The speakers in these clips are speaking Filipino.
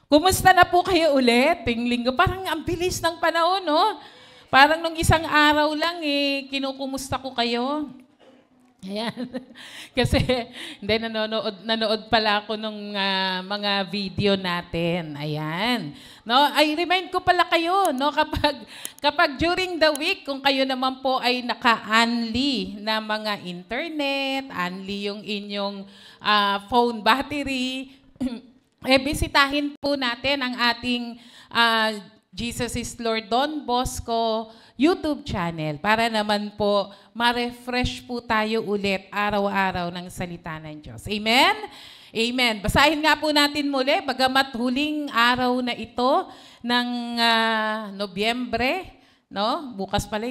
Kumusta na po kayo ulit? Ting linggo, parang ang bilis ng panahon, no? Parang nung isang araw lang, kinukumusta ko kayo. Ayan. Kasi, hindi, nanood pala ako nung mga video natin. Ayan. No, I remind ko pala kayo, no, kapag during the week, kung kayo naman po ay naka-unli na mga internet, unli yung inyong phone battery, bisitahin po natin ang ating Jesus is Lord Don Bosco YouTube channel para naman po ma-refresh po tayo ulit araw-araw ng salita ng Diyos. Amen? Amen. Basahin nga po natin muli, bagamat huling araw na ito ng Nobyembre, no? Bukas pala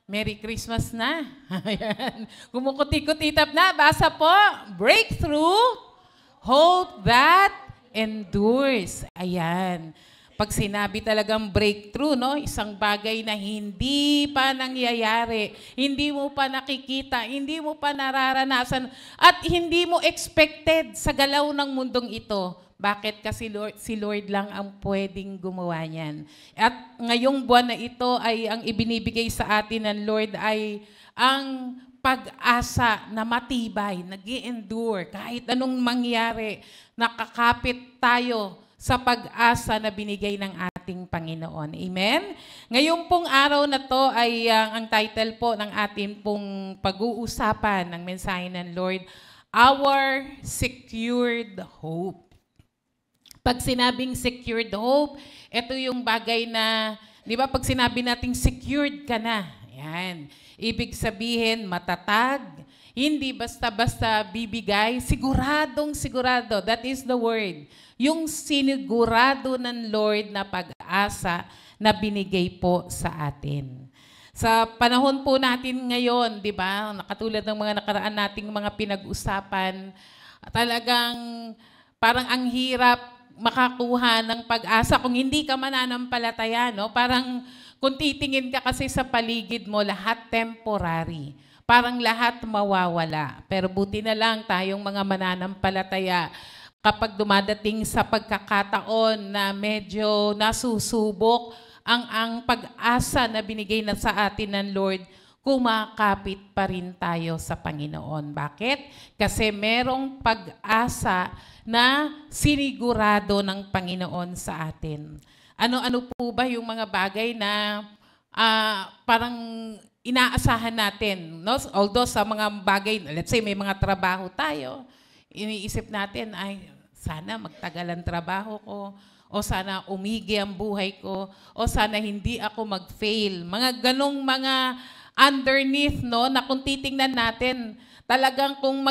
Merry Christmas na. Ayan. Kumukuti-kutitap na. Basa po, breakthrough, hope that endures. Ayan. Pag sinabi talagang breakthrough, no, isang bagay na hindi pa nangyayari, hindi mo pa nakikita, hindi mo pa nararanasan, at hindi mo expected sa galaw ng mundong ito. Bakit? Kasi si Lord lang ang pwedeng gumawa niyan. At ngayong buwan na ito ay ang ibinibigay sa atin ng Lord ay ang pag-asa na matibay, nag-i-endure, kahit anong mangyari, nakakapit tayo sa pag-asa na binigay ng ating Panginoon. Amen? Ngayong pong araw na to ay ang title po ng ating pong pag-uusapan ng mensahe ng Lord, Our Secured Hope. Pag sinabing secured hope, ito yung bagay na, di ba, pag sinabi nating secured ka na, yan. Ibig sabihin, matatag, hindi basta-basta bibigay, siguradong sigurado. That is the word. Yung sinigurado ng Lord na pag-asa na binigay po sa atin. Sa panahon po natin ngayon, di ba, nakatulad ng mga nakaraan nating mga pinag-usapan, talagang parang ang hirap makakuha ng pag-asa kung hindi ka mananampalataya, no? Parang kung titingin ka kasi sa paligid mo, lahat temporary. Parang lahat mawawala. Pero buti na lang tayong mga mananampalataya, kapag dumadating sa pagkakataon na medyo nasusubok ang pag-asa na binigay na sa atin ng Lord, kumakapit pa rin tayo sa Panginoon. Bakit? Kasi merong pag-asa na sinigurado ng Panginoon sa atin. Ano-ano po ba yung mga bagay na parang inaasahan natin? No? Although sa mga bagay, let's say may mga trabaho tayo, iniisip natin, ay, sana magtagal ang trabaho ko, o sana umigi ang buhay ko, o sana hindi ako mag-fail. Mga ganong mga underneath, no, na kung titingnan natin, talagang kung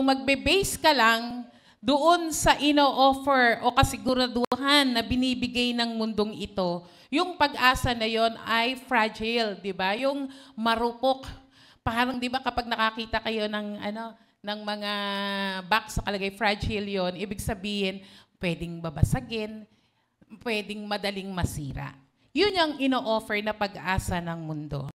magbe-base ka lang doon sa ino-offer o kasiguraduhan na binibigay ng mundong ito, yung pag-asa na yon ay fragile, di ba? Yung marupok. Parang, di ba, kapag nakakita kayo ng mga box sa kalagay, fragile yon, ibig sabihin, pwedeng babasagin, pwedeng madaling masira. Yun yung ino-offer na pag-asa ng mundo.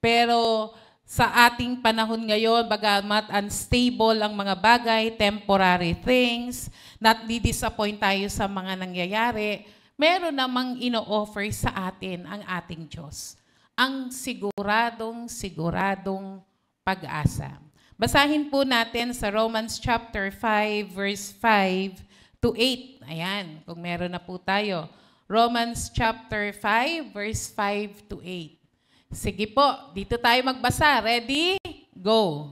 Pero sa ating panahon ngayon, bagamat unstable ang mga bagay, temporary things, not di-disappoint tayo sa mga nangyayari, meron namang ino-offer sa atin ang ating Diyos. Ang siguradong pag-asa. Basahin po natin sa Romans chapter 5, verse 5 to 8. Ayan, kung meron na po tayo. Romans chapter 5, verse 5 to 8. Sige po, dito tayo magbasa. Ready? Go.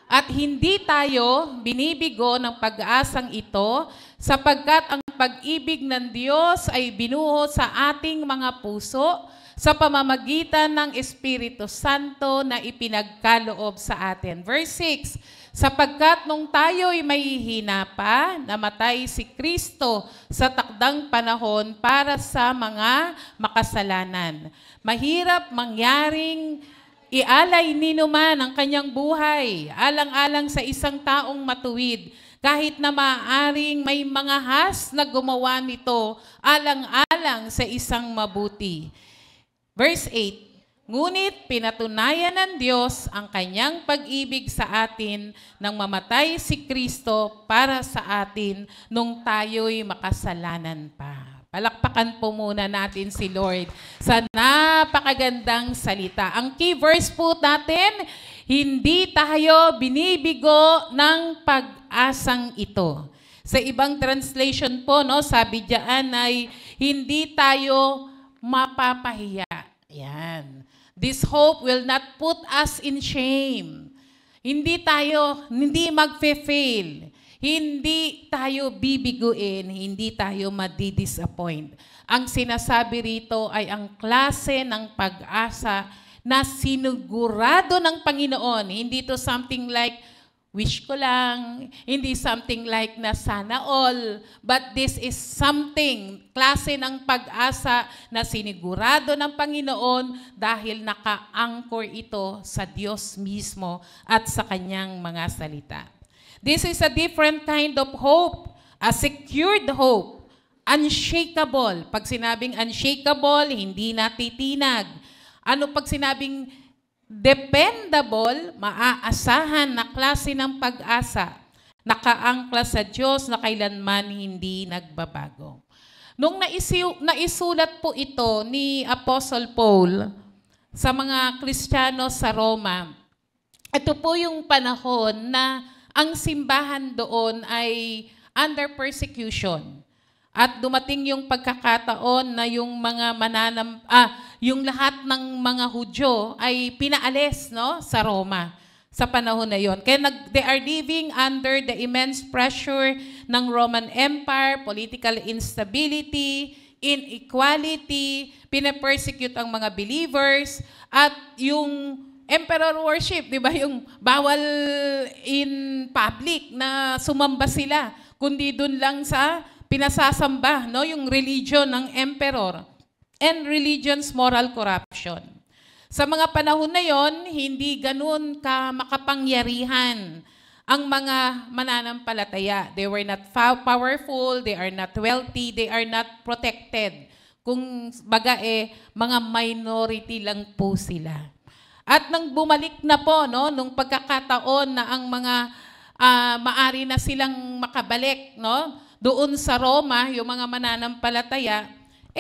At hindi tayo binibigo ng pag-asang ito sapagkat ang pag-ibig ng Diyos ay binuho sa ating mga puso sa pamamagitan ng Espiritu Santo na ipinagkaloob sa atin. Verse 6, sapagkat nung tayo'y mahihina pa, namatay si Kristo sa takdang panahon para sa mga makasalanan. Mahirap mangyaring ialay ninuman ang kanyang buhay, alang-alang sa isang taong matuwid, kahit na maaaring may mga has na gumawa nito, alang-alang sa isang mabuti. Verse 8, Ngunit pinatunayan ng Diyos ang kanyang pag-ibig sa atin nang mamatay si Kristo para sa atin nung tayo'y makasalanan pa. Palakpakan po muna natin si Lord sa napakagandang salita. Ang key verse po natin, hindi tayo binibigo ng pag-asang ito. Sa ibang translation po, no, sabi diyan ay hindi tayo mapapahiya. Yan. This hope will not put us in shame. Hindi magfe-fail. Hindi tayo bibiguin, hindi tayo madi-disappoint. Ang sinasabi rito ay ang klase ng pag-asa na sinigurado ng Panginoon. Hindi to something like wish ko lang, hindi something like na sana all, but this is something, klase ng pag-asa na sinigurado ng Panginoon dahil naka-anchor ito sa Diyos mismo at sa kanyang mga salita. This is a different kind of hope, a secured hope, unshakable. Pag sinabing unshakable, hindi natitinag. Ano pag sinabing dependable, maaasahan na klase ng pag-asa, nakaangkla sa Diyos na kailanman hindi nagbabago. Nung naisulat po ito ni Apostle Paul sa mga Kristiyano sa Roma, ito po yung panahon na ang simbahan doon ay under persecution. At dumating yung pagkakataon na yung mga yung lahat ng mga Hudyo ay pinaalis, no, sa Roma sa panahon na yon. Kaya they are living under the immense pressure ng Roman Empire, political instability, inequality, pinapersecute ang mga believers, at yung emperor worship, di ba, yung bawal in public na sumamba sila, kundi dun lang sa pinasasamba, no, yung religion ng emperor, and religion's moral corruption. Sa mga panahon na yon, hindi ganun ka makapangyarihan ang mga mananampalataya. They were not powerful, they are not wealthy, they are not protected. Kung baga mga minority lang po sila. At nang bumalik na po, no, nung pagkakataon na ang mga maari na silang makabalik, no, doon sa Roma, yung mga mananampalataya,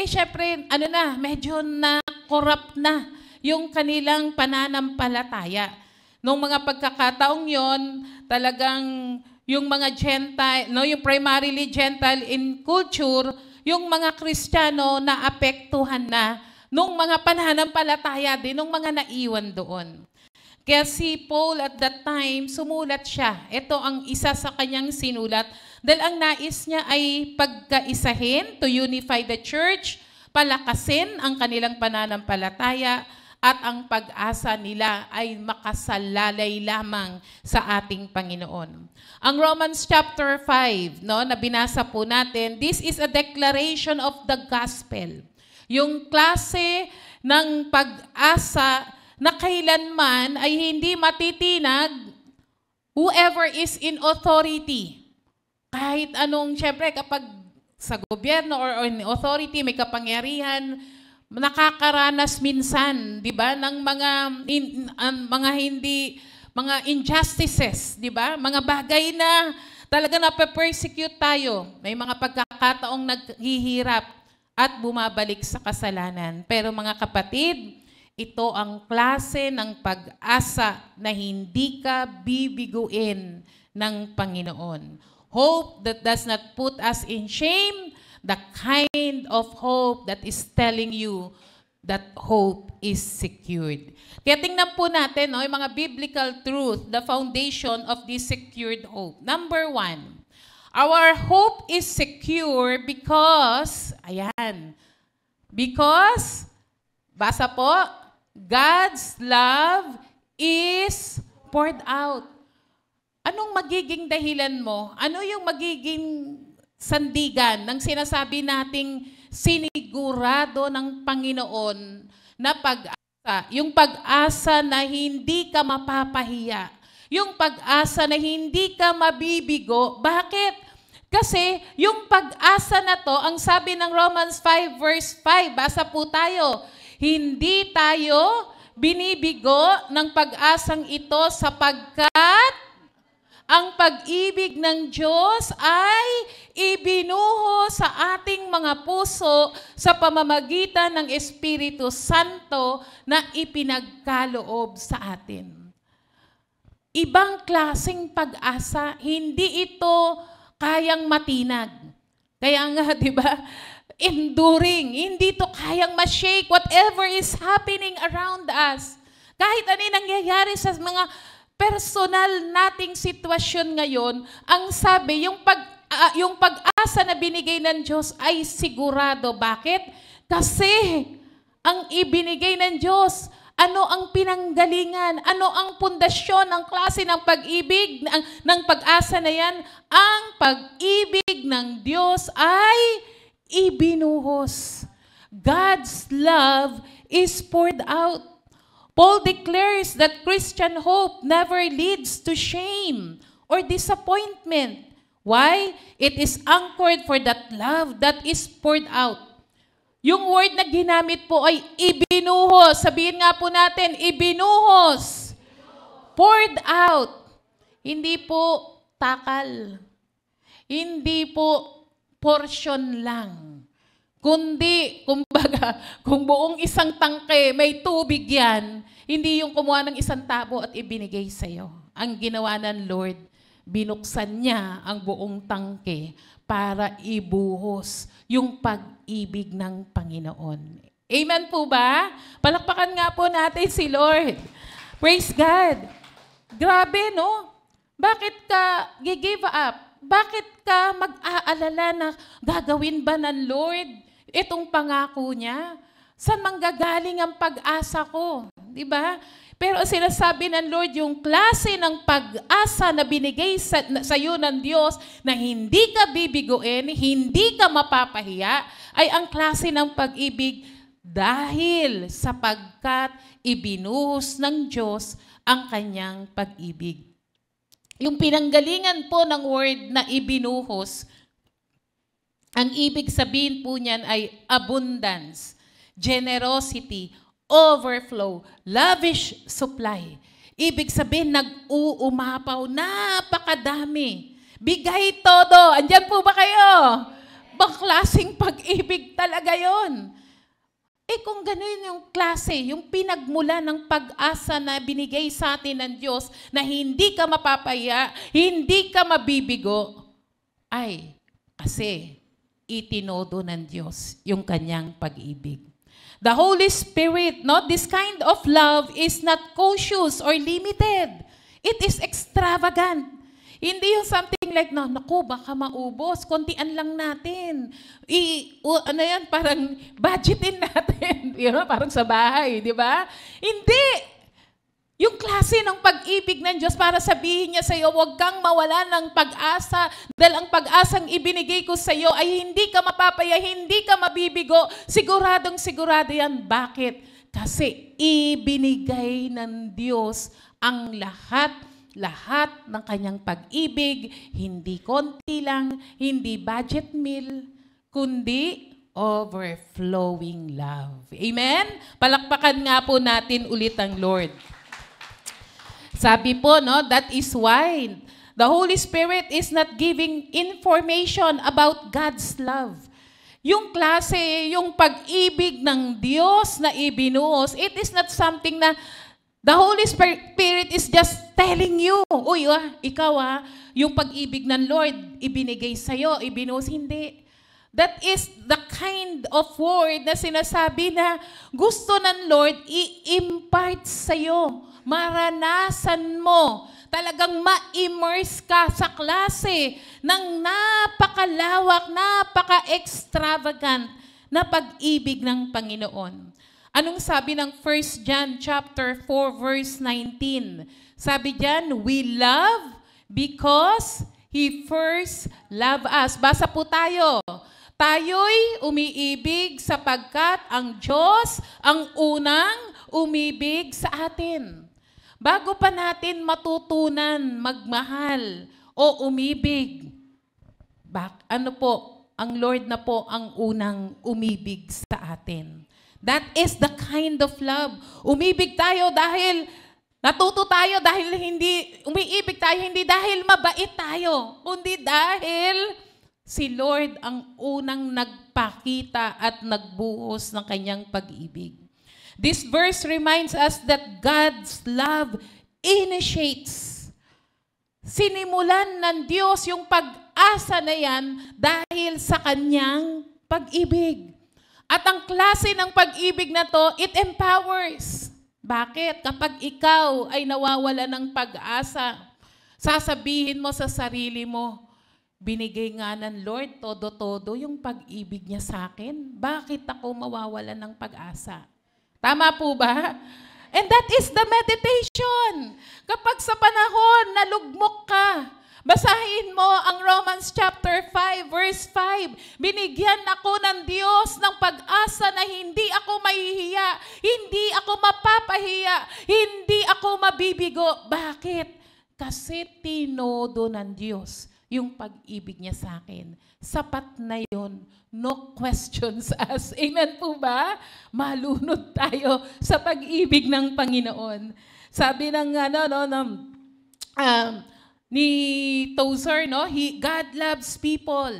syempre, medyo na-corrupt na yung kanilang pananampalataya. Nung mga pagkakataong yon, talagang yung mga Gentile, no, yung primarily Gentile in culture, yung mga Kristiyano na apektuhan na nung mga pananampalataya din, nung mga naiwan doon. Kaya si Paul at that time, sumulat siya. Ito ang isa sa kanyang sinulat. Dahil ang nais niya ay pagkaisahin, to unify the church, palakasin ang kanilang pananampalataya, at ang pag-asa nila ay makasalalay lamang sa ating Panginoon. Ang Romans chapter 5, no, na binasa po natin, this is a declaration of the gospel. Yung klase ng pag-asa na kailanman ay hindi matitinag whoever is in authority. Kahit anong, syempre, kapag sa gobyerno or in authority, may kapangyarihan, nakakaranas minsan, di ba, ng mga injustices, di ba? Mga bagay na talaga na-persecute tayo. May mga pagkakataong naghihirap at bumabalik sa kasalanan. Pero mga kapatid, ito ang klase ng pag-asa na hindi ka bibiguin ng Panginoon. Hope that does not put us in shame, the kind of hope that is telling you that hope is secured. Kaya tingnan po natin, no, yung mga biblical truth, the foundation of this secured hope. Number 1, our hope is secure because, because, basa po, God's love is poured out. Anong magiging dahilan mo? Ano yung magiging sandigan ng sinasabi nating sinigurado ng Panginoon na pag-asa? Yung pag-asa na hindi ka mapapahiya. Yung pag-asa na hindi ka mabibigo. Bakit? Kasi yung pag-asa na to, ang sabi ng Romans 5 verse 5, basa po tayo, hindi tayo Binibigo ng pag-asang ito sapagkat ang pag-ibig ng Diyos ay ibinuho sa ating mga puso sa pamamagitan ng Espiritu Santo na ipinagkaloob sa atin. Ibang klaseng pag-asa, hindi ito kayang matinag. Kaya nga, di ba, enduring, hindi ito kayang ma-shake whatever is happening around us. Kahit ano yung nangyayari sa mga personal nating sitwasyon ngayon, ang sabi, yung pag-asa na binigay ng Diyos ay sigurado. Bakit? Kasi ang ibinigay ng Diyos, ano ang pinanggalingan, ano ang pundasyon, ang klase ng pag-ibig, ng pag-asa na yan, ang pag-ibig ng Diyos ay ibinuhos. God's love is poured out. Paul declares that Christian hope never leads to shame or disappointment. Why? It is anchored for that love that is poured out. Yung word na ginamit po ay ibinuhos. Sabihin nga po natin, ibinuhos. Poured out. Hindi po takal. Hindi po portion lang. Kundi, kumbaga, kung buong isang tangke, may tubig yan, hindi yung kumuha ng isang tabo at ibinigay sa'yo. Ang ginawa ng Lord, binuksan niya ang buong tangke para ibuhos yung pag-ibig ng Panginoon. Amen po ba? Palakpakan nga po natin si Lord. Praise God. Grabe, no? Bakit ka give up? Bakit ka mag-aalala na gagawin ba ng Lord itong pangako niya? Saan manggagaling ang pag-asa ko? Diba? Pero sinasabi ng Lord, yung klase ng pag-asa na binigay sa iyo ng Diyos na hindi ka bibiguin, hindi ka mapapahiya, ay ang klase ng pag-ibig dahil sapagkat ibinuhos ng Diyos ang kanyang pag-ibig. Yung pinanggalingan po ng word na ibinuhos, ang ibig sabihin po niyan ay abundance, generosity, overflow, lavish supply. Ibig sabihin, nag-uumapaw, napakadami. Bigay todo. Andyan po ba kayo? Bang klaseng pag-ibig talaga yon. Kung ganun yung klase, yung pinagmula ng pag-asa na binigay sa atin ng Diyos na hindi ka mapapaya, hindi ka mabibigo, ay kasi itinodo ng Diyos yung kanyang pag-ibig. The Holy Spirit, no? This kind of love is not cautious or limited. It is extravagant. Hindi yung something like, naku, baka maubos, kontian lang natin. Ano yan, parang budgetin natin. Parang sa bahay, di ba? Hindi. Yung klase ng pag-ibig ng Diyos para sabihin niya sa iyo, huwag kang mawala ng pag-asa dahil ang pag-asang ibinigay ko sa iyo ay hindi ka mapapaya, hindi ka mabibigo. Siguradong sigurado yan. Bakit? Kasi ibinigay ng Diyos ang lahat ng kanyang pag-ibig, hindi konti lang, hindi budget meal, kundi overflowing love. Amen? Palakpakan nga po natin ulit ang Lord. Sabi po, no, that is why the Holy Spirit is not giving information about God's love. Yung klase, yung pag-ibig ng Diyos na ibinuhos, it is not something na the Holy Spirit is just telling you, uy, ikaw yung pag-ibig ng Lord, ibinigay sa'yo, ibinuhos, hindi. That is the kind of word na sinasabi na gusto ng Lord i-impart sa'yo. Maranasan mo, talagang ma-immerse ka sa klase ng napakalawak, napaka-extravagant na pag-ibig ng Panginoon. Anong sabi ng 1 John chapter 4 verse 19? Sabi diyan, we love because He first loved us. Basa po tayo. Tayo'y umiibig sapagkat ang Diyos ang unang umibig sa atin. Bago pa natin matutunan magmahal o umibig, ang Lord na po ang unang umibig sa atin. That is the kind of love. Umibig tayo dahil natuto tayo, dahil umiibig tayo hindi dahil mabait tayo, kundi dahil si Lord ang unang nagpakita at nagbuhos ng kanyang pag-ibig. This verse reminds us that God's love initiates. Sinimulan ng Diyos yung pag-asa na yan dahil sa kanyang pag-ibig. At ang klase ng pag-ibig na to, it empowers. Bakit? Kapag ikaw ay nawawala ng pag-asa, sasabihin mo sa sarili mo, binigay nga ng Lord todo-todo yung pag-ibig niya sa akin. Bakit ako mawawala ng pag-asa? Tama po ba? And that is the meditation. Kapag sa panahon na lugmok ka, basahin mo ang Romans chapter 5, verse 5. Binigyan ako ng Diyos ng pag-asa na hindi ako mahihiya, hindi ako mapapahiya, hindi ako mabibigo. Bakit? Kasi tinodo ng Diyos yung pag-ibig niya sa akin. Sapat na yun. No questions asked. Amen po ba? Malunod tayo sa pag-ibig ng Panginoon. Sabi ng ni Tozer, no? God loves people.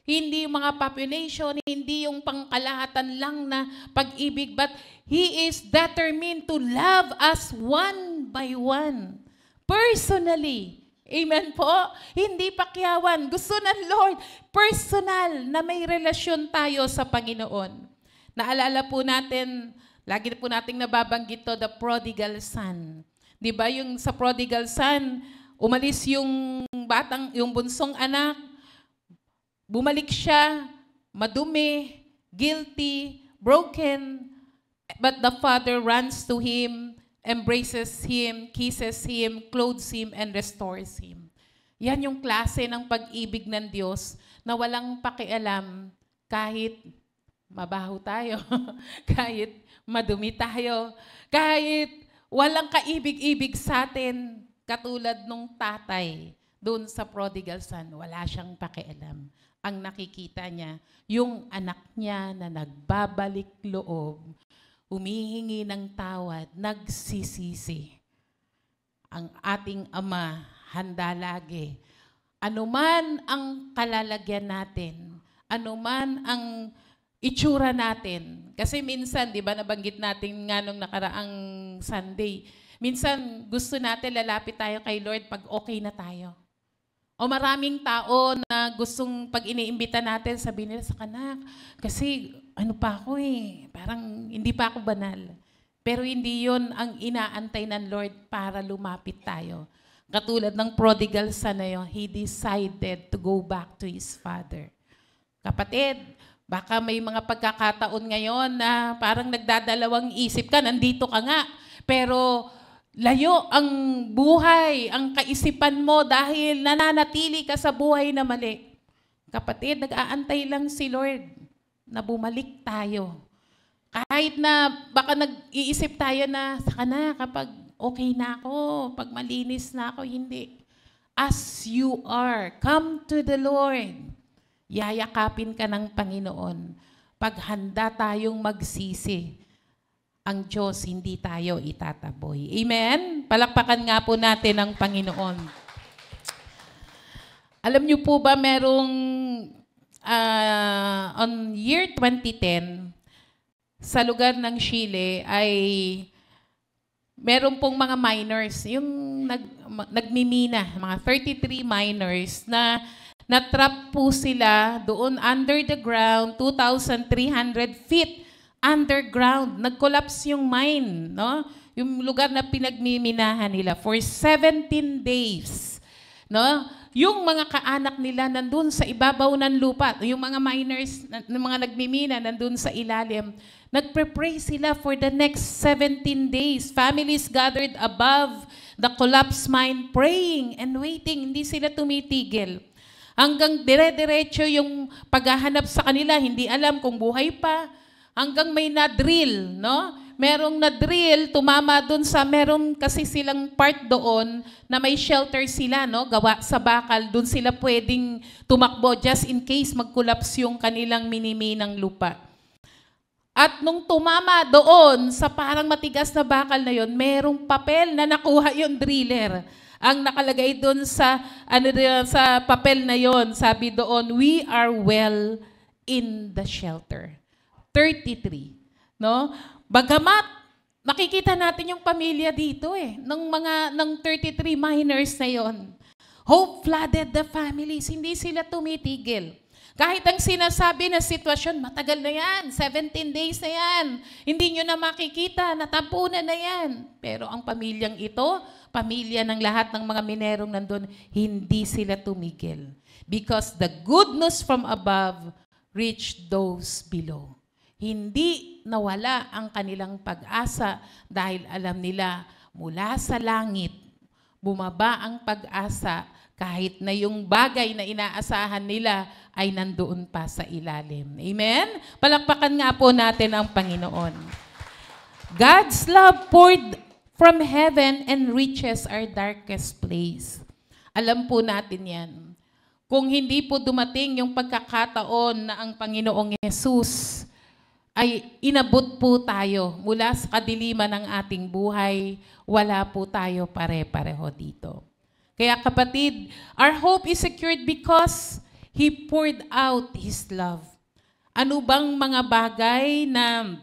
Hindi yung mga population, hindi yung pangkalahatan lang na pag-ibig, but He is determined to love us one by one. Personally. Amen po? Hindi pakyawan. Gusto ng Lord, personal, na may relasyon tayo sa Panginoon. Naalala po natin, lagi po nating nababanggit to, the prodigal son. Di ba yung sa prodigal son, umalis yung bunsong anak, bumalik siya, madumi, guilty, broken, but the father runs to him, embraces him, kisses him, clothes him, and restores him. Yan yung klase ng pag-ibig ng Diyos na walang pakialam kahit mabaho tayo, kahit madumi tayo, kahit walang kaibig-ibig sa atin, katulad nung tatay doon sa prodigal son, wala siyang pakialam. Ang nakikita niya, yung anak niya na nagbabalik loob, humihingi ng tawad, nagsisisi. Ang ating Ama, handa lagi. Anuman ang kalalagyan natin, anuman ang itsura natin. Kasi minsan, di ba, nabanggit natin nga nung nakaraang Sunday, minsan gusto natin lalapit tayo kay Lord pag okay na tayo. O maraming tao na gustong pag iniimbita natin, sabihin nila sa kanak, kasi ano pa ako parang hindi pa ako banal. Pero hindi yon ang inaantay ng Lord para lumapit tayo. Katulad ng prodigal son na yun, he decided to go back to his father. Kapatid, baka may mga pagkakataon ngayon na parang nagdadalawang isip ka, nandito ka nga, pero layo ang buhay, ang kaisipan mo dahil nananatili ka sa buhay na mali. Kapatid, nag-aantay lang si Lord na bumalik tayo. Kahit na baka nag-iisip tayo na, saka na kapag okay na ako, pag malinis na ako, hindi. As you are, come to the Lord. Yayakapin ka ng Panginoon. Pag handa tayong magsisi, ang Diyos, hindi tayo itataboy. Amen? Palakpakan nga po natin ang Panginoon. Alam niyo po ba, merong on year 2010, sa lugar ng Chile ay meron pong mga miners, yung nagmimina, mga 33 miners na natrap po sila doon under the ground, 2,300 feet underground. Nag-collapse yung mine, no? Yung lugar na pinagmiminahan nila for 17 days. No? Yung mga kaanak nila nandun sa ibabaw ng lupa, yung mga miners, mga nagmimina nandun sa ilalim, nagpre-pray sila for the next 17 days. Families gathered above the collapsed mine, praying and waiting. Hindi sila tumitigil. Hanggang dire-diretso yung paghahanap sa kanila, hindi alam kung buhay pa. Hanggang may na-drill, no? Merong na-drill, tumama doon sa, meron kasi silang part doon na may shelter sila, no? Gawa sa bakal, doon sila pwedeng tumakbo just in case mag-collapse yung kanilang miniminang lupa. At nung tumama doon sa parang matigas na bakal na yon, merong papel na nakuha yung driller. Ang nakalagay doon sa sa papel na yon, sabi doon, we are well in the shelter. 33, no? Bagamat makikita natin yung pamilya dito ng 33 miners na yon. Hope flooded the families, hindi sila tumitigil. Kahit ang sinasabi na sitwasyon, matagal na yan, 17 days na yan, hindi nyo na makikita, natapunan na yan. Pero ang pamilyang ito, pamilya ng lahat ng mga minerong nandun, hindi sila tumigil. Because the good news from above reached those below. Hindi nawala ang kanilang pag-asa dahil alam nila mula sa langit, bumaba ang pag-asa kahit na yung bagay na inaasahan nila ay nandoon pa sa ilalim. Amen? Palakpakan nga po natin ang Panginoon. God's love poured from heaven and reaches our darkest place. Alam po natin yan. Kung hindi po dumating yung pagkakataon na ang Panginoong Yesus ay inabot po tayo mula sa kadiliman ng ating buhay, wala po tayo pare-pareho dito. Kaya kapatid, our hope is secured because He poured out His love. Ano bang mga bagay na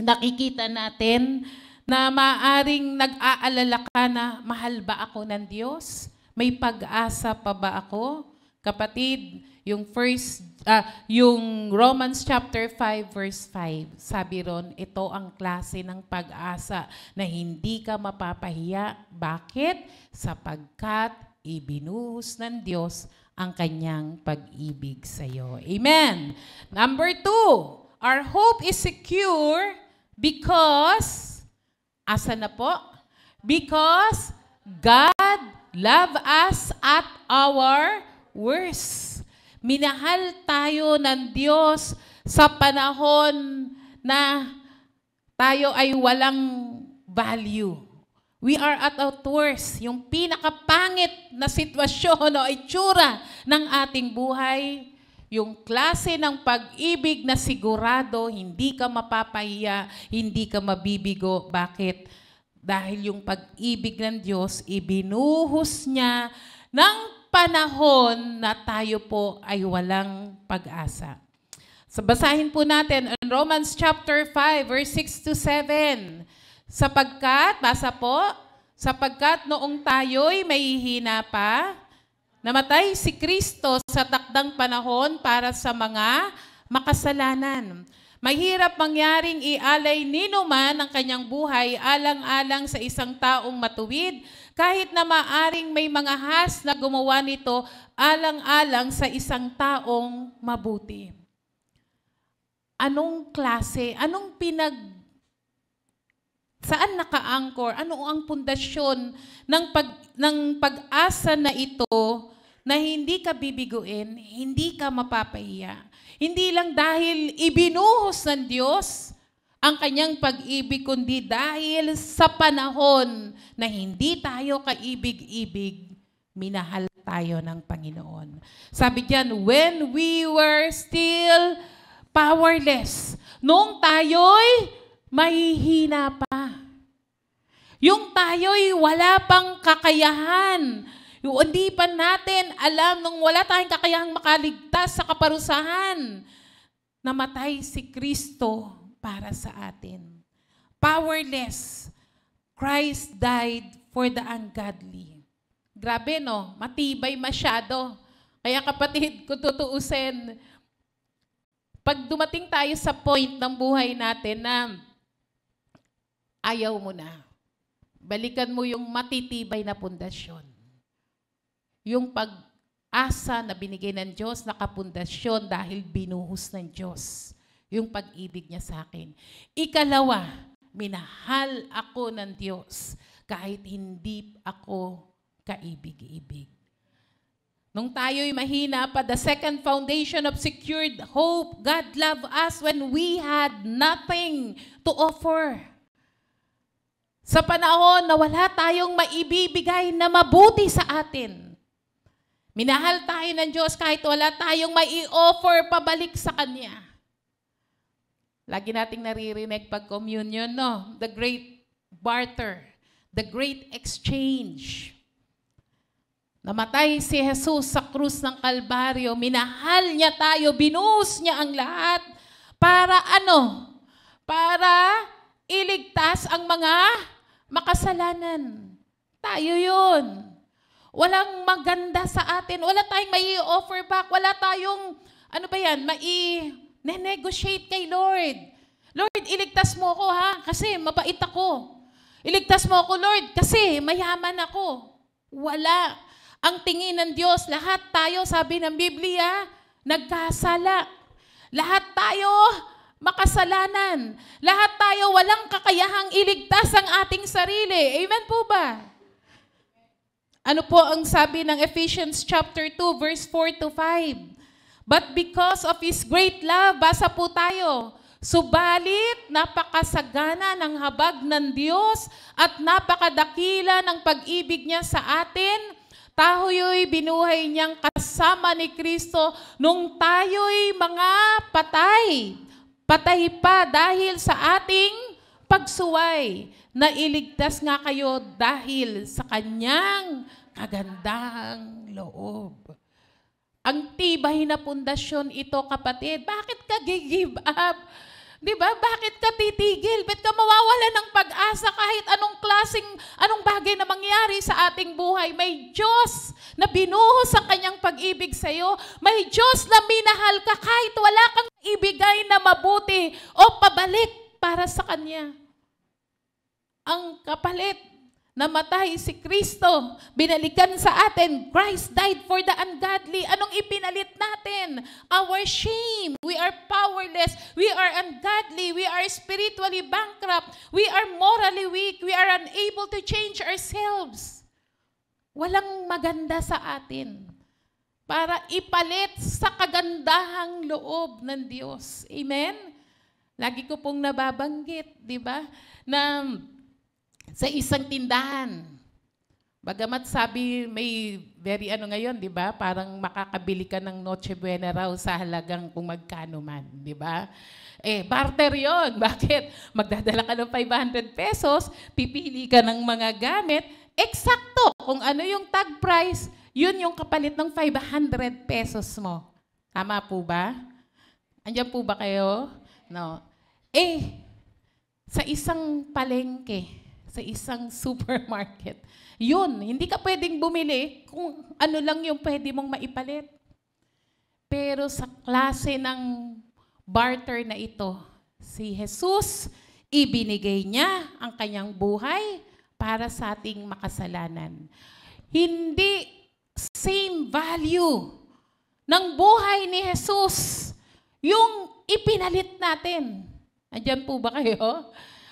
nakikita natin na maaring nag-aalala ka na, mahal ba ako ng Diyos? May pag-asa pa ba ako? Kapatid, yung Romans chapter 5 verse 5, sabi ron, ito ang klase ng pag-asa na hindi ka mapapahiya. Bakit? Sapagkat ibinuhos ng Diyos ang kanyang pag-ibig sa iyo. Amen. Number 2, our hope is secure because, asa na po? Because God loved us at our worst. Minahal tayo ng Diyos sa panahon na tayo ay walang value. We are at our worst. Yung pinakapangit na sitwasyon o itsura ng ating buhay, yung klase ng pag-ibig na sigurado, hindi ka mapapahiya, hindi ka mabibigo. Bakit? Dahil yung pag-ibig ng Diyos, ibinuhos niya ng panahon na tayo po ay walang pag-asa. So basahin po natin in Romans chapter 5 verse 6 to 7. Sapagkat, basa po, sapagkat noong tayo'y mahihina pa, namatay si Kristo sa takdang panahon para sa mga makasalanan. Mahirap mangyaring ialay ninuman ang kanyang buhay alang-alang sa isang taong matuwid, kahit na maaring may mga has na gumawa nito alang-alang sa isang taong mabuti. Anong klase? Saan naka-anchor? Ano ang pundasyon ng pag-asa na ito na hindi ka bibiguin, hindi ka mapapahiya? Hindi lang dahil ibinuhos ng Diyos ang kanyang pag-ibig, kundi dahil sa panahon na hindi tayo kaibig-ibig, minahal tayo ng Panginoon. Sabi diyan, when we were still powerless, noong tayo'y mahihina pa. Yung tayo'y wala pang kakayahan. Yung hindi pa natin alam, nung wala tayong kakayahang makaligtas sa kaparusahan, namatay si Kristo para sa atin. Powerless. Christ died for the ungodly. Grabe, no? Matibay masyado. Kaya kapatid, kung tutuusin, pag dumating tayo sa point ng buhay natin na ayaw mo na, balikan mo yung matitibay na pundasyon. Yung pag-asa na binigay ng Diyos, nakapundasyon dahil binuhos ng Diyos yung pag-ibig niya sa akin. Ikalawa, minahal ako ng Diyos kahit hindi ako kaibig-ibig. Nung tayo'y mahina pa, the second foundation of secured hope, God loved us when we had nothing to offer. Sa panahon na wala tayong maibibigay na mabuti sa atin, minahal tayo ng Diyos kahit wala tayong mai-offer pabalik sa Kanya. Lagi nating naririnig pag communion, no? The great barter, the great exchange. Namatay si Jesus sa krus ng Kalbaryo, minahal niya tayo, binuhos niya ang lahat. Para ano? Para iligtas ang mga makasalanan. Tayo yun. Walang maganda sa atin. Wala tayong mai-offer back. Wala tayong, ano ba yan, mai-negotiate kay Lord. Lord, iligtas mo ako ha, kasi mabait ako. Iligtas mo ako, Lord, kasi mayaman ako. Wala. Ang tingin ng Diyos, lahat tayo, sabi ng Biblia, nagkasala. Lahat tayo makasalanan. Lahat tayo walang kakayahang iligtas ang ating sarili. Amen po ba? Ano po ang sabi ng Ephesians chapter 2, verse 4 to 5? But because of His great love, basa po tayo, subalit napakasagana ng habag ng Diyos at napakadakila ng pag-ibig niya sa atin, tayo'y binuhay niyang kasama ni Kristo nung tayo'y mga patay. Patay pa dahil sa ating pagsuway. Nailigtas nga kayo dahil sa kanyang kagandahang loob. Ang tibay na pundasyon ito, kapatid. Bakit ka give up? Di ba? Bakit ka titigil? Ba't ka mawawala ng pag-asa kahit anong bagay na mangyari sa ating buhay? May Diyos na binuhos ang kanyang pag-ibig sa iyo. May Diyos na minahal ka kahit wala kang ibigay na mabuti o pabalik para sa Kanya. Ang kapalit, namatay si Kristo, binalikan sa atin. Christ died for the ungodly. Anong ipinalit natin? Our shame. We are powerless. We are ungodly. We are spiritually bankrupt. We are morally weak. We are unable to change ourselves. Walang maganda sa atin para ipalit sa kagandahang loob ng Diyos. Amen? Lagi ko pong nababanggit, di ba, na sa isang tindahan. Bagamat sabi may very ngayon, di ba? Parang makakabili ka ng Noche Buena raw sa halagang kung magkano man, di ba? Barter yon. Bakit? Magdadala ka ng 500 pesos, pipili ka ng mga gamit, eksakto kung ano yung tag price, yun yung kapalit ng 500 pesos mo. Tama po ba? Andiyan po ba kayo? No. Sa isang palengke, sa isang supermarket. Yun, hindi ka pwedeng bumili kung ano lang yung pwede mong maipalit. Pero sa klase ng barter na ito, si Jesus, ibinigay niya ang kanyang buhay para sa ating makasalanan. Hindi same value ng buhay ni Jesus yung ipinalit natin. Andiyan po ba kayo?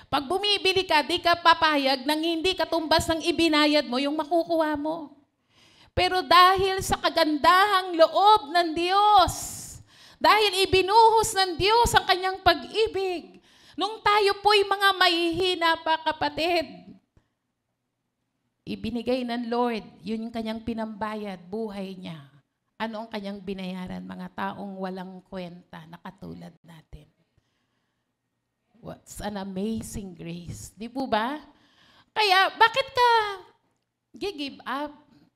Pag bumibili ka, di ka papayag nang hindi katumbas ng ibinayad mo yung makukuha mo. Pero dahil sa kagandahang loob ng Diyos, dahil ibinuhos ng Diyos ang kanyang pag-ibig, nung tayo po'y mga mahihina pa, kapatid, ibinigay ng Lord, yun yung kanyang pinambayad, buhay niya. Ano ang kanyang binayaran? Mga taong walang kwenta na katulad natin. What's an amazing grace. Di po ba? Kaya, bakit ka give up?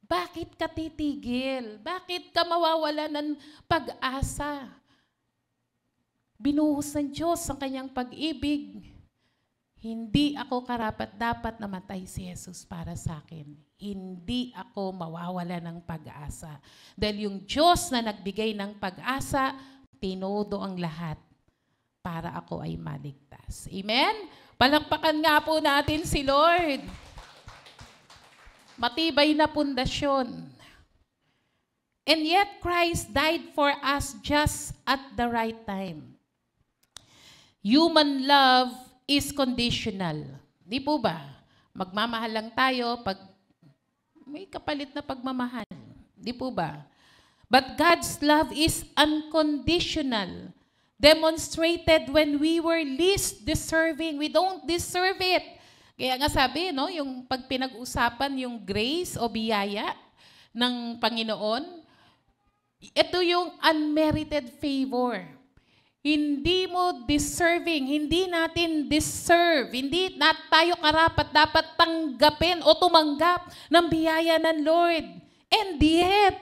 Bakit ka titigil? Bakit ka mawawala ng pag-asa? Binuhos ng Diyos ang kanyang pag-ibig. Hindi ako karapat-dapat namatay si Jesus para sa akin. Hindi ako mawawala ng pag-asa. Dahil yung Diyos na nagbigay ng pag-asa, tinodo ang lahat para ako ay maligtas. Amen? Palakpakan nga po natin si Lord. Matibay na pundasyon. And yet, Christ died for us just at the right time. Human love is conditional. Di po ba? Magmamahal lang tayo pag may kapalit na pagmamahal. Di po ba? But God's love is unconditional. Demonstrated when we were least deserving. We don't deserve it. Kaya nga sabi, no, yung pag pinag-usapan yung grace o biyaya ng Panginoon, ito yung unmerited favor. Hindi mo deserving, hindi natin deserve, hindi tayo karapat dapat tanggapin o tumanggap ng biyaya ng Lord. And yet,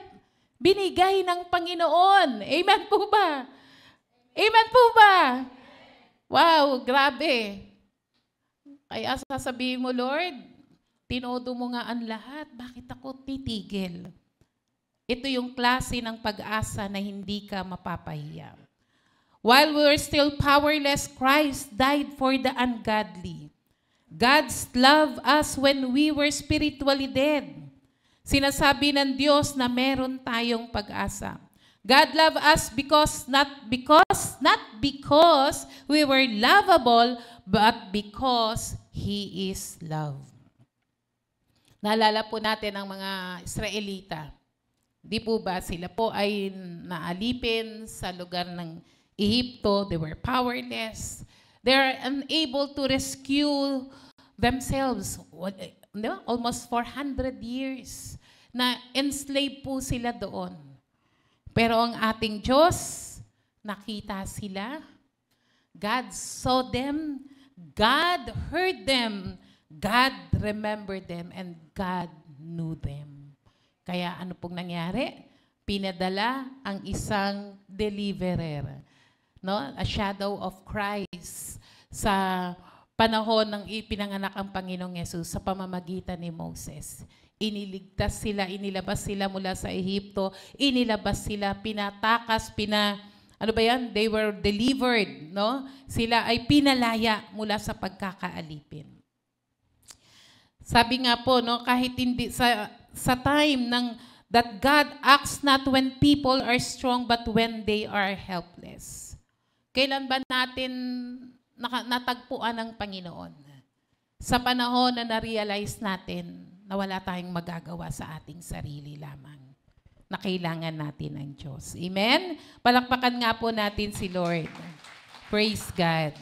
binigay ng Panginoon. Amen po ba? Amen po ba? Wow, grabe. Kaya sasabihin mo, Lord, tinodo mo nga ang lahat. Bakit ako titigil? Ito yung klase ng pag-asa na hindi ka mapapahiya. While we were still powerless, Christ died for the ungodly. God's love us when we were spiritually dead. Sinasabi ng Diyos na meron tayong pag-asa. God loved us not because we were lovable, but because He is love. Naalala po natin ang mga Israelita. Di po ba sila po ay naalipin sa lugar ng Ehipto? They were powerless. They are unable to rescue themselves. Almost 400 years na enslaved po sila doon. Pero ang ating Diyos, nakita sila. God saw them. God heard them. God remembered them. And God knew them. Kaya ano pong nangyari? Pinadala ang isang deliverer. No? A shadow of Christ sa panahon ng ipinanganak ang Panginoong Yesus sa pamamagitan ni Moses. Iniligtas sila, inilabas sila mula sa Ehipto, inilabas sila, pinatakas, they were delivered, no? Sila ay pinalaya mula sa pagkakaalipin. Sabi nga po, no, kahit hindi sa time ng that God acts not when people are strong but when they are helpless. Kailan ba natin natagpuan ng Panginoon? Sa panahon na na-realize natin na wala tayong magagawa sa ating sarili lamang. Na kailangan natin ng Diyos. Amen? Palakpakan nga po natin si Lord. Praise God.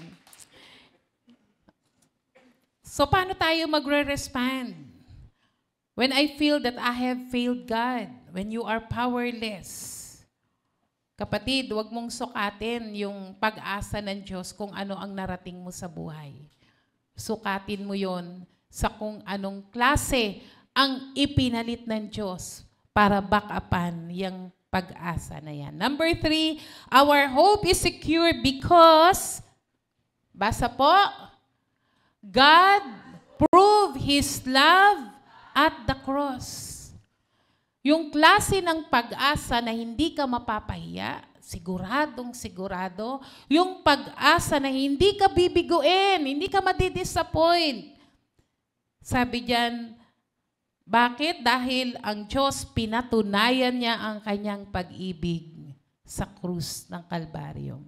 So, paano tayo magre-respond? When I feel that I have failed God, when you are powerless. Kapatid, huwag mong sukatin yung pag-asa ng Diyos kung ano ang narating mo sa buhay. Sukatin mo yon sa kung anong klase ang ipinalit ng Diyos para back upan yung pag-asa na yan. Number 3, our hope is secure because, basa po, God proved His love at the cross. Yung klase ng pag-asa na hindi ka mapapahiya, siguradong sigurado, yung pag-asa na hindi ka bibiguin, hindi ka madidisappoint. Sabi diyan, bakit? Dahil ang Diyos pinatunayan niya ang kanyang pag-ibig sa krus ng Kalbaryo.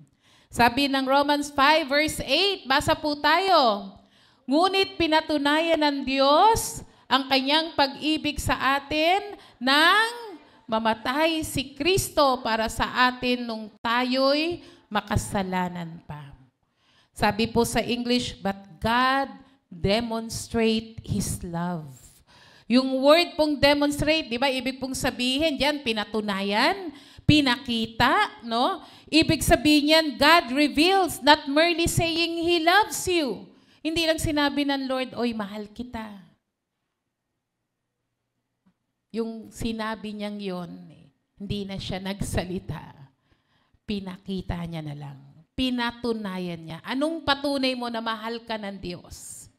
Sabi ng Romans 5 verse 8, basa po tayo. Ngunit pinatunayan ng Diyos ang kanyang pag-ibig sa atin nang mamatay si Kristo para sa atin nung tayo'y makasalanan pa. Sabi po sa English, but God demonstrate His love. Yung word pong demonstrate, di ba, ibig pong sabihin diyan, pinatunayan, pinakita, no? Ibig sabihin yan, God reveals, not merely saying He loves you. Hindi lang sinabi ng Lord, oy, mahal kita. Yung sinabi niyang yon, hindi na siya nagsalita. Pinakita niya na lang. Pinatunayan niya. Anong patunay mo na mahal ka ng Diyos?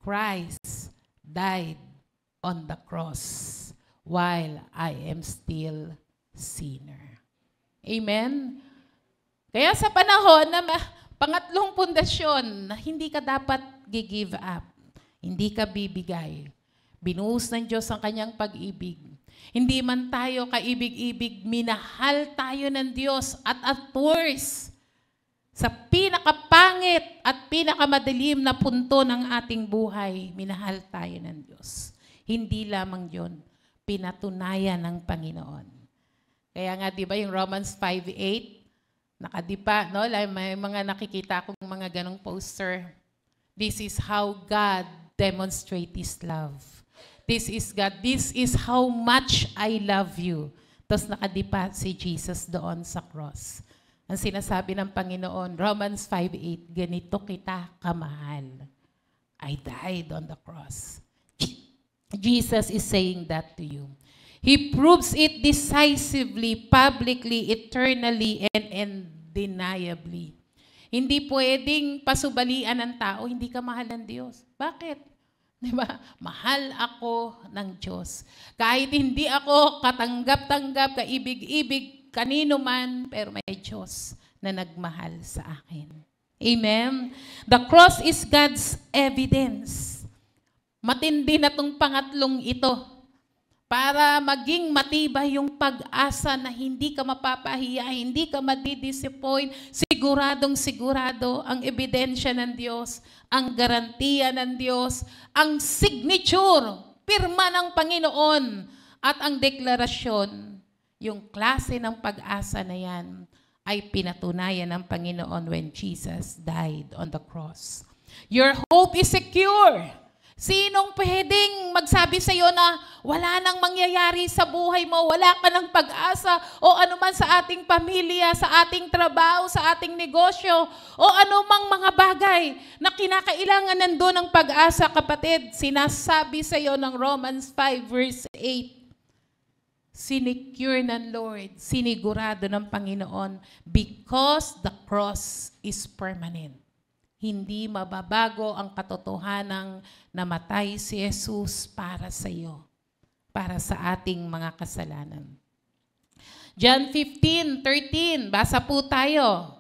Christ died on the cross while I am still sinner. Amen? Kaya sa panahon na pangatlong pundasyon na hindi ka dapat give up, hindi ka bibigay. Binuhos ng Diyos ang kanyang pag-ibig. Hindi man tayo kaibig-ibig, minahal tayo ng Diyos at worst, sa pinakapangit at pinakamadilim na punto ng ating buhay, minahal tayo ng Diyos. Hindi lamang yun, pinatunayan ng Panginoon. Kaya nga, di ba, yung Romans 5:8, nakadipa, no? May mga nakikita akong mga ganong poster. This is how God demonstrates His love. This is God. This is how much I love you. Tapos nakadipa si Jesus doon sa cross. Ang sinasabi ng Panginoon, Romans 5:8, ganito kita kamahal. I died on the cross. Jesus is saying that to you. He proves it decisively, publicly, eternally, and undeniably. Hindi pwedeng pasubalian ng tao, hindi ka mahal ng Diyos. Bakit? Diba? Mahal ako ng Diyos. Kahit hindi ako katanggap-tanggap, kaibig-ibig, kanino man, pero may Diyos na nagmahal sa akin. Amen? The cross is God's evidence. Matindi na tong pangatlong ito para maging matibay yung pag-asa na hindi ka mapapahiya, hindi ka madidisappoint, siguradong sigurado ang ebidensya ng Diyos, ang garantiya ng Diyos, ang signature, pirma ng Panginoon, at ang deklarasyon, yung klase ng pag-asa na yan, ay pinatunayan ng Panginoon when Jesus died on the cross. Your hope is secure. Sinong pwedeng magsabi sa iyo na wala nang mangyayari sa buhay mo, wala ka ng pag-asa, o anuman sa ating pamilya, sa ating trabaho, sa ating negosyo, o anumang mga bagay na kinakailangan nandun ng pag-asa, kapatid? Sinasabi sa iyo ng Romans 5 verse 8, sinecure ng Lord, sinigurado ng Panginoon, because the cross is permanent. Hindi mababago ang katotohanang namatay si Jesus para sa iyo, para sa ating mga kasalanan. John 15:13, basa po tayo.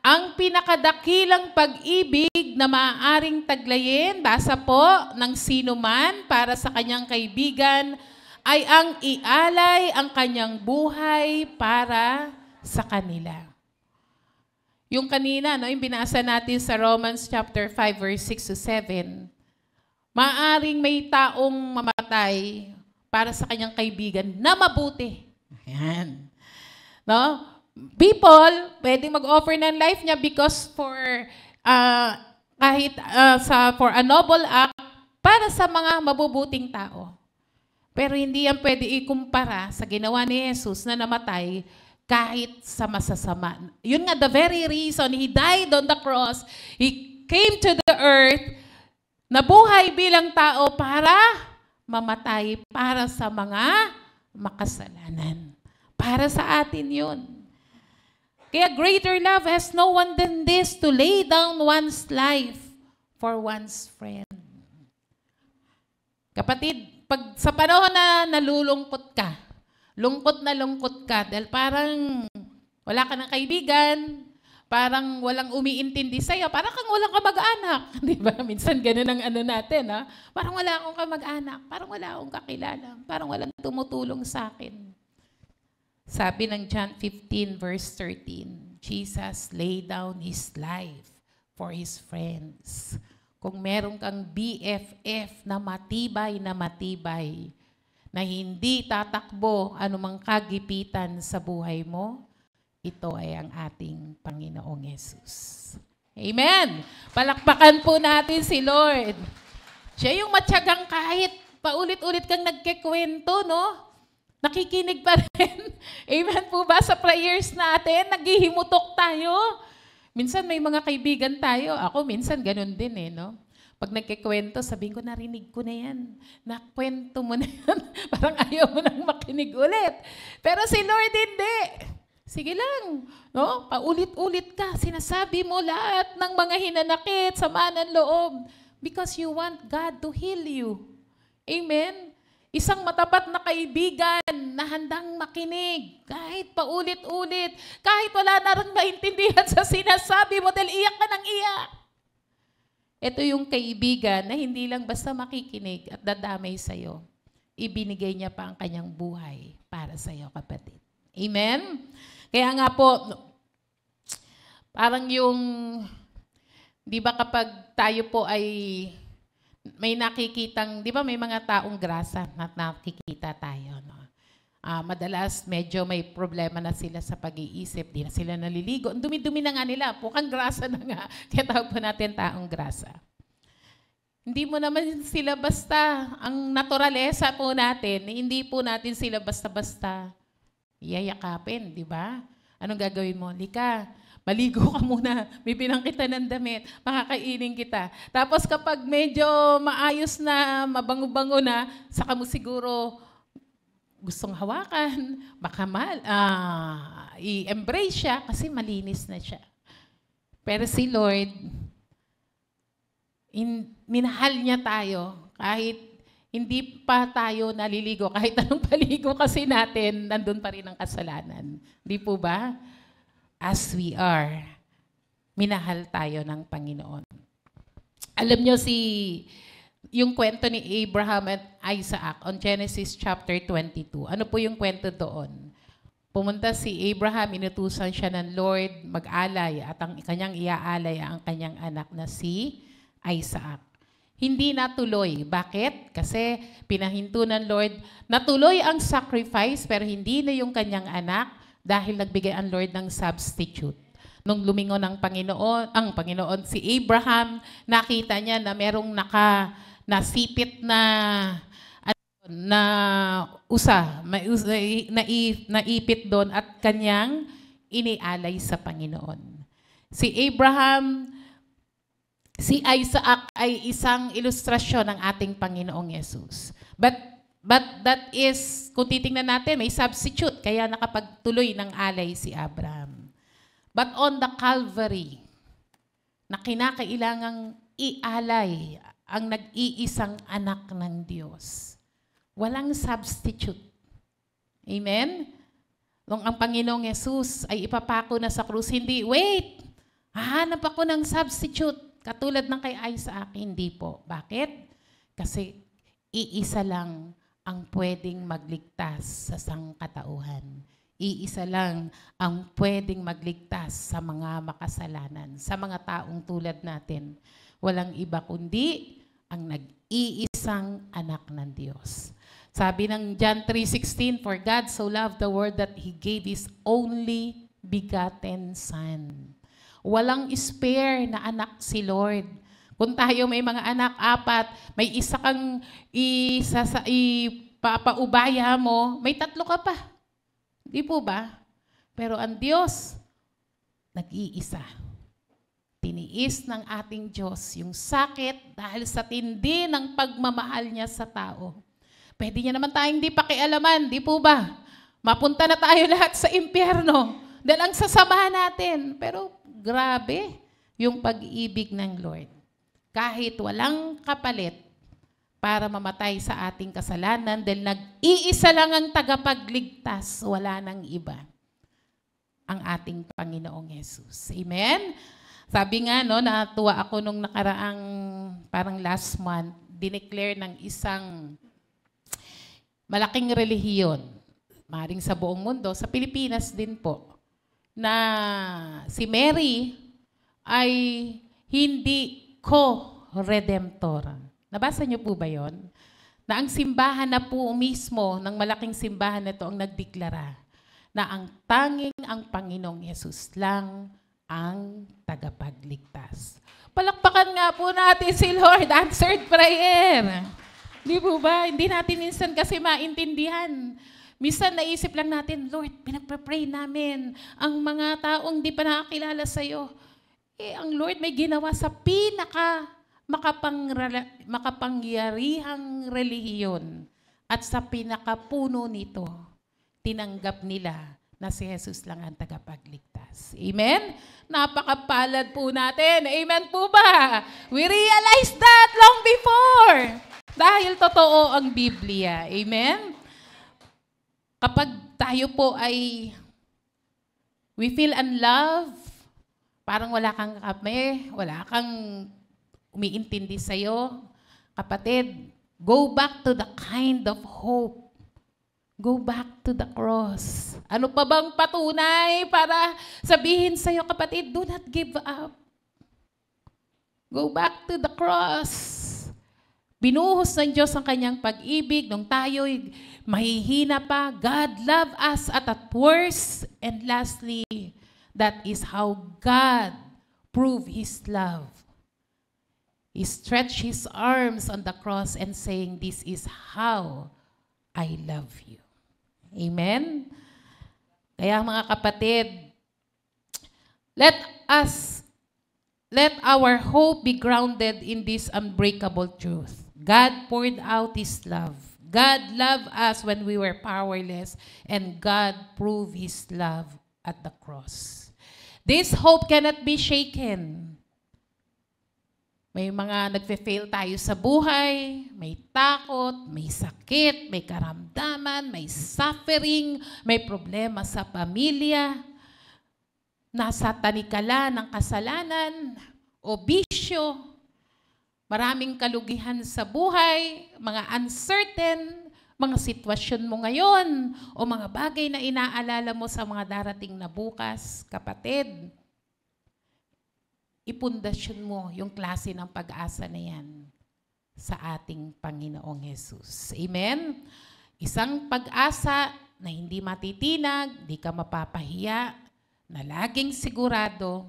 Ang pinakadakilang pag-ibig na maaaring taglayin, basa po, ng sino man para sa kanyang kaibigan, ay ang ialay ang kanyang buhay para sa kanila. Yung kanina, no, yung binasa natin sa Romans chapter 5 verse 6 to 7, maaring may taong mamatay para sa kanyang kaibigan na mabuti. Ayan. No? People, pwedeng mag-offer ng life niya because for for a noble act para sa mga mabubuting tao. Pero hindi yan pwede ikumpara sa ginawa ni Jesus na namatay kahit sa masasama. Yun nga, the very reason He died on the cross, He came to the earth, nabuhay bilang tao para mamatay para sa mga makasalanan. Para sa atin yun. Kaya greater love has no one than this, to lay down one's life for one's friend. Kapatid, pag sa panahon na nalulungkot ka, lungkot ka dahil parang wala ka ng kaibigan, parang walang umiintindi sa'yo, parang kang walang kamag-anak. Di ba? Minsan ganun ang ano natin, ha? Parang wala akong kamag-anak, parang wala akong kakilala, parang walang tumutulong sa akin. Sabi ng John 15 verse 13, Jesus laid down His life for His friends. Kung meron kang BFF na matibay, na hindi tatakbo anumang kagipitan sa buhay mo, ito ay ang ating Panginoong Yesus. Amen! Palakpakan po natin si Lord. Siya yung matyagang kahit paulit-ulit kang nagkikwento, no? Nakikinig pa rin. Amen po ba sa prayers natin? Naghihimutok tayo. Minsan may mga kaibigan tayo. Ako minsan ganun din eh, no? Pag nagkikwento, sabihin ko, narinig ko na yan. Nakwento mo na yan. Parang ayaw mo nang makinig ulit. Pero si Lord hindi. Sige lang. No? Paulit-ulit ka. Sinasabi mo lahat ng mga hinanakit, sama ng loob. Because you want God to heal you. Amen? Isang matapat na kaibigan na handang makinig. Kahit paulit-ulit. Kahit wala na rin maintindihan sa sinasabi mo dahil iyak ka ng iyak. Ito yung kaibigan na hindi lang basta makikinig at dadamay sa'yo. Ibinigay niya pa ang kanyang buhay para sa'yo, kapatid. Amen? Kaya nga po, parang yung, di ba kapag tayo po ay may nakikitang, di ba may mga taong grasa na nakikita tayo, no? Madalas medyo may problema na sila sa pag-iisip, di na sila naliligo. Ang dumi-dumi na nga nila, pukang grasa na nga. Kaya tawag po natin taong grasa. Hindi mo naman sila basta, ang naturalesa po natin, hindi po natin sila basta-basta yayakapin, di ba? Anong gagawin mo? Lika, maligo ka muna. Bibilang kita ng damit. Makakainin kita. Tapos kapag medyo maayos na, mabango-bango na, saka mo siguro gustong hawakan, baka i-embrace siya kasi malinis na siya. Pero si Lord, minahal niya tayo kahit hindi pa tayo naliligo. Kahit anong paligo kasi natin, nandun pa rin ang kasalanan. Di po ba? As we are, minahal tayo ng Panginoon. Alam nyo yung kwento ni Abraham at Isaac on Genesis chapter 22. Ano po yung kwento doon? Pumunta si Abraham, inutusan siya ng Lord mag-alay at ang kanyang iaalay ang kanyang anak na si Isaac. Hindi natuloy. Bakit? Kasi pinahinto ng Lord. Natuloy ang sacrifice pero hindi na yung kanyang anak dahil nagbigay ang Lord ng substitute. Nung lumingon ang Panginoon, si Abraham, nakita niya na merong nasipit na naipit doon at kanyang inialay sa Panginoon. Si Isaac ay isang ilustrasyon ng ating Panginoong Yesus. But that is, kung titingnan natin, may substitute, kaya nakapagtuloy ng alay si Abraham. But on the Calvary, na kinakailangang ialay ang nag-iisang anak ng Diyos. Walang substitute. Amen? Nung ang Panginoong Yesus ay ipapako na sa krus, hindi, wait, hahanap ako ng substitute. Katulad ng kay Isaac, hindi po. Bakit? Kasi iisa lang ang pwedeng magligtas sa sangkatauhan. Iisa lang ang pwedeng magligtas sa mga makasalanan, sa mga taong tulad natin. Walang iba kundi ang nag-iisang anak ng Diyos. Sabi ng John 3:16, "For God so loved the world that He gave His only begotten Son." Walang spare na anak si Lord. Kung tayo may mga anak, 4, may isa kang ipapaubaya mo, may 3 ka pa. Di po ba? Pero ang Diyos, nag-iisa. Tiniis ng ating Diyos yung sakit dahil sa tindi ng pagmamahal niya sa tao. Pwede niya naman tayong di pakialaman, di po ba? Mapunta na tayo lahat sa impyerno dahil ang sasamahan natin. Pero grabe yung pag-ibig ng Lord. Kahit walang kapalit para mamatay sa ating kasalanan dahil nag-iisa lang ang tagapagligtas, wala nang iba. Ang ating Panginoong Yesus. Amen? Sabi nga, natuwa ako nung nakaraang parang last month, dineclare ng isang malaking relihiyon, maring sa buong mundo, sa Pilipinas din po, na si Mary ay hindi co-redemptor. Nabasa niyo po ba yon? Na ang simbahan na po mismo, ng malaking simbahan na ito ang nagdeklara na ang Panginoong Yesus lang ang tagapagligtas. Palakpakan nga po natin si Lord, answered prayer. Di po ba? Hindi natin minsan kasi maintindihan. Minsan naisip lang natin, Lord, pinagpa-pray namin ang mga taong di pa nakakilala sa'yo. Ang Lord may ginawa sa makapangyarihang relihiyon at sa pinakapuno nito, tinanggap nila na si Jesus lang ang tagapagligtas. Amen? Napakapalad po natin. Amen po ba? We realized that long before. Dahil totoo ang Biblia. Amen? Kapag tayo po ay we feel unloved, parang wala kang kame, wala kang umiintindi sa'yo, kapatid, go back to the kind of hope. Go back to the cross. Ano pa bang patunay para sabihin sa'yo, kapatid, do not give up. Go back to the cross. Binuhos ng Diyos ang kanyang pag-ibig nung tayo'y mahihina pa. God loved us at worst. And lastly, that is how God proved His love. He stretched His arms on the cross and saying, "This is how I love you." Amen? Kaya mga kapatid, Let us, let our hope be grounded in this unbreakable truth. God poured out His love. God loved us when we were powerless, and God proved His love at the cross. This hope cannot be shaken. May mga nagfe-fail tayo sa buhay, may takot, may sakit, may karamdaman, may suffering, may problema sa pamilya, nasa tanikala ng kasalanan o bisyo, maraming kalugihan sa buhay, mga uncertain, mga sitwasyon mo ngayon o mga bagay na inaalala mo sa mga darating na bukas, kapatid. Ipundasyon mo yung klase ng pag-asa na yan sa ating Panginoong Jesus. Amen? Isang pag-asa na hindi matitinag, di ka mapapahiya, na laging sigurado,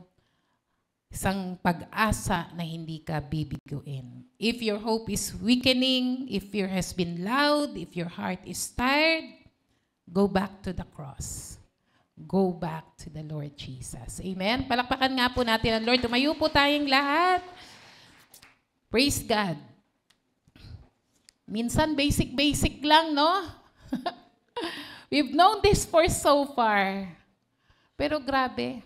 isang pag-asa na hindi ka bibiguin. If your hope is weakening, if your has been loud, if your heart is tired, go back to the cross. Go back to the Lord Jesus. Amen? Palakpakan nga po natin ang Lord. Tumayo po tayong lahat. Praise God. Minsan basic lang, no? We've known this for so far. Pero grabe.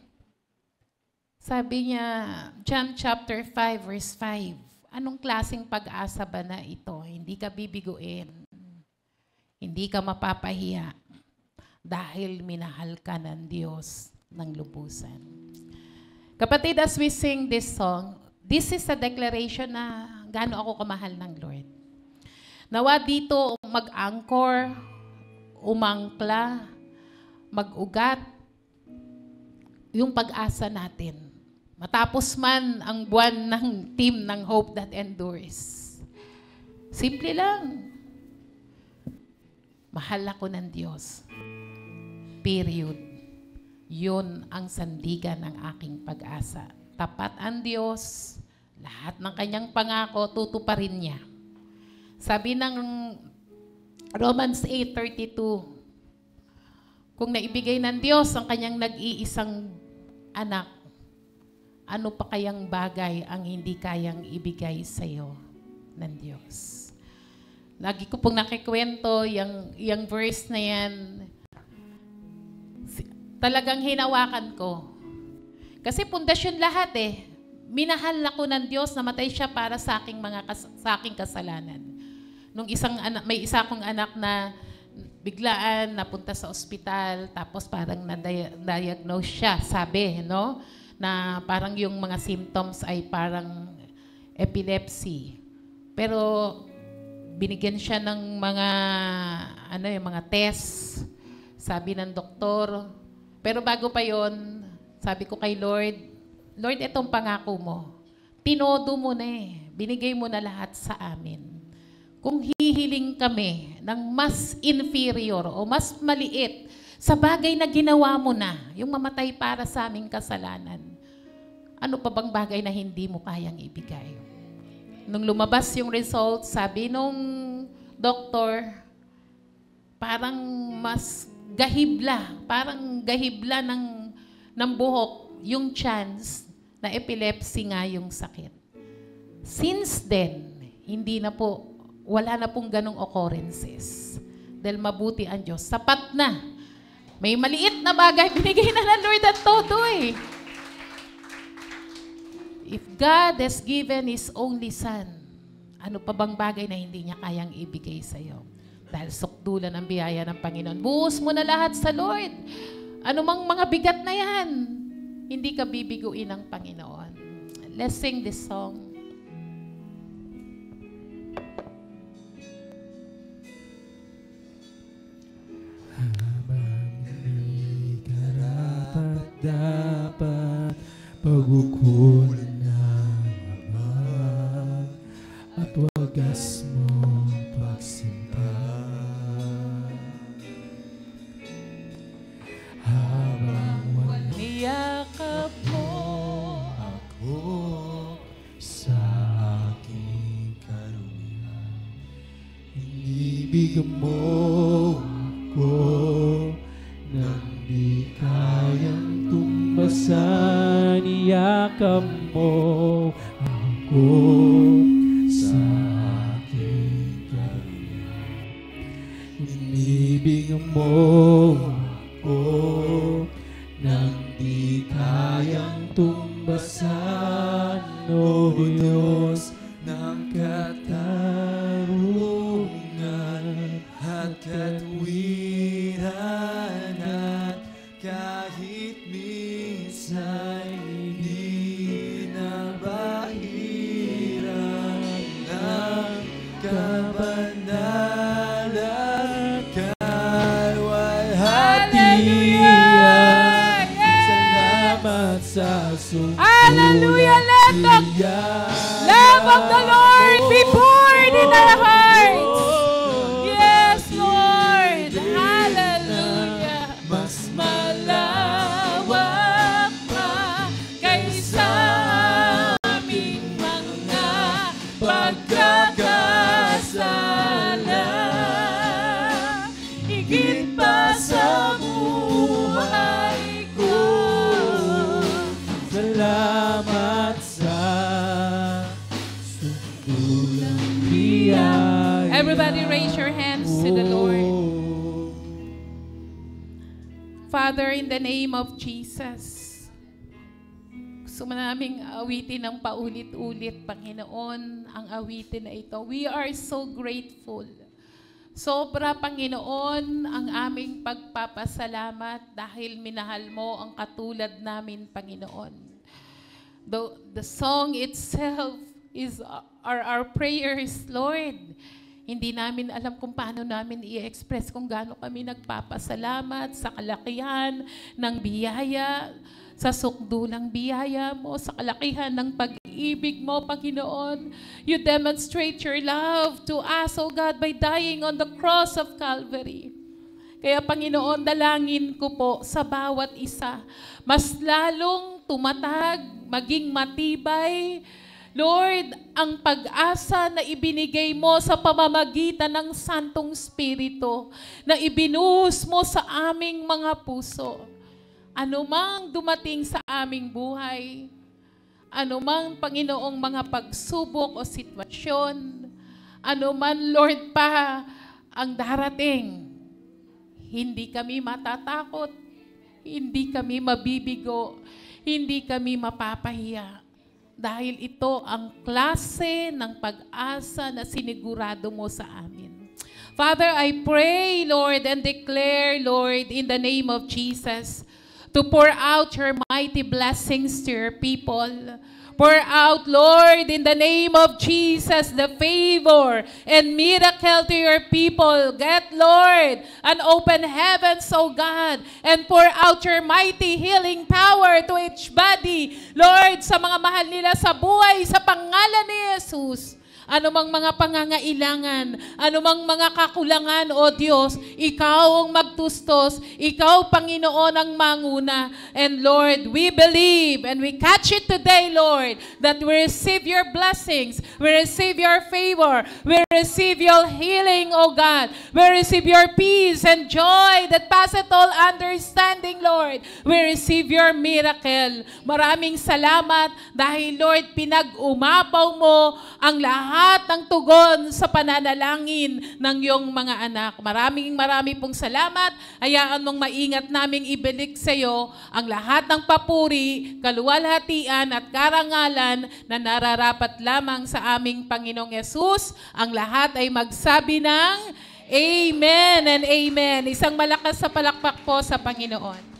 Sabi niya, John chapter 5, verse 5, anong klaseng pag-asa ba na ito? Hindi ka bibiguin. Hindi ka mapapahiya. Dahil minahal ka ng Diyos ng lubusan. Kapatid, as we sing this song, this is a declaration na gaano ako kamahal ng Lord. Nawa dito mag-anchor, umangkla, mag-ugat, yung pag-asa natin. Matapos man ang buwan ng team ng Hope That Endures. Simple lang. Mahal ako ng Diyos. Period. Yun ang sandigan ng aking pag-asa. Tapat ang Diyos, lahat ng kanyang pangako, tutuparin niya. Sabi ng Romans 8:32, kung naibigay ng Diyos ang kanyang nag-iisang anak, ano pa kayang bagay ang hindi kayang ibigay sa iyo ng Diyos? Lagi ko pong nakikwento, yung verse na yan, talagang hinawakan ko. Kasi pundasyon lahat eh. Minahal ako ng Diyos, namatay siya para sa aking kasalanan. Nung may isa kong anak na biglaan napunta sa ospital, tapos parang na-diagnose siya, sabi, no? Na parang yung mga symptoms ay parang epilepsy. Pero binigyan siya ng mga tests, sabi ng doktor. Pero bago pa yon, sabi ko kay Lord, Lord, itong pangako mo, tinodo mo na eh. Binigay mo na lahat sa amin. Kung hihiling kami ng mas inferior o mas maliit sa bagay na ginawa mo na, yung mamatay para sa aming kasalanan, ano pa bang bagay na hindi mo kayang ibigay? Nung lumabas yung result, sabi nung doktor, parang mas gahibla ng buhok yung chance na epilepsy nga yung sakit. Since then, wala na pong ganong occurrences. Dahil mabuti ang Diyos. Sapat na. May maliit na bagay, binigay na ng Lord at todo eh. If God has given His only Son, ano pa bang bagay na hindi niya kayang ibigay sa iyo? Dahil sukdulan ang biyaya ng Panginoon. Buhos mo na lahat sa Lord. Ano mang mga bigat na yan, hindi ka bibiguin ng Panginoon. Let's sing this song. Habang hindi karapat-dapat pag-ukulan ng Ama at wagas mong pagsimpa. Habang walang Niyakap mo ako sa aking karumihan, inibig mo ako nang di kayang tumbasan. tumbasan, iyakap mo ako sa aking karunya. Inibig mo ako nang di kayang tumbasan, O Diyos ng katarungan at katwiran, at kahit minsan hindi na bahiran ng kabanalan, kalwalhatian. Salamat sa sungkulan. Hallelujah! Let the love of the Lord be poured in our hearts. Yes, Lord. Hallelujah. Mas Malawak pa kaysa aming mga pagkakasala. Higit pa sa buhay ko. salamat sa sundulang biyaya. Everybody raise your hands to the Lord. Father, in the name of Jesus, gusto mo naming awitin ng paulit-ulit, Panginoon, ang awitin na ito. We are so grateful. Sobra, Panginoon, ang aming pagpapasalamat dahil minahal mo ang katulad namin, Panginoon. The song itself is our prayers, Lord. Hindi namin alam kung paano namin i-express kung gaano kami nagpapasalamat sa kalakihan ng biyaya, sa sukdulang biyaya mo, sa kalakihan ng pag-ibig mo, Panginoon. You demonstrate your love to us, O God, by dying on the cross of Calvary. Kaya, Panginoon, dalangin ko po sa bawat isa, mas lalong tumatag, maging matibay, Lord, ang pag-asa na ibinigay mo sa pamamagitan ng Santong Espiritu, na ibinuhos mo sa aming mga puso. Anumang dumating sa aming buhay, anumang, Panginoong, mga pagsubok o sitwasyon, anuman, Lord, pa ang darating, hindi kami matatakot, hindi kami mabibigo, hindi kami mapapahiya. Dahil ito ang klase ng pag-asa na sinigurado mo sa amin. Father, I pray, Lord, and declare, Lord, in the name of Jesus, to pour out your mighty blessings to your people. Pour out, Lord, in the name of Jesus, the favor and miracle to your people. Get, Lord, an open heavens, O God, and pour out your mighty healing power to each body, Lord, sa mga mahal nila sa buhay, sa pangalan ni Jesus. Anumang mga pangangailangan, anumang mga kakulangan, O Diyos, Ikaw ang magtustos, Ikaw, Panginoon, ang manguna. And Lord, we believe and we catch it today, Lord, that we receive your blessings, we receive your favor, we receive your healing, O God. We receive your peace and joy that passeth all understanding, Lord. We receive your miracle. Maraming salamat dahil, Lord, pinag-umapaw mo ang lahat ng tugon sa pananalangin ng iyong mga anak. Marami pong salamat. Hayaan mong maingat naming ibalik sa iyo ang lahat ng papuri, kaluwalhatian at karangalan na nararapat lamang sa aming Panginoong Yesus. Ang lahat ay magsabi ng Amen and Amen. Isang malakas sa palakpak po sa Panginoon.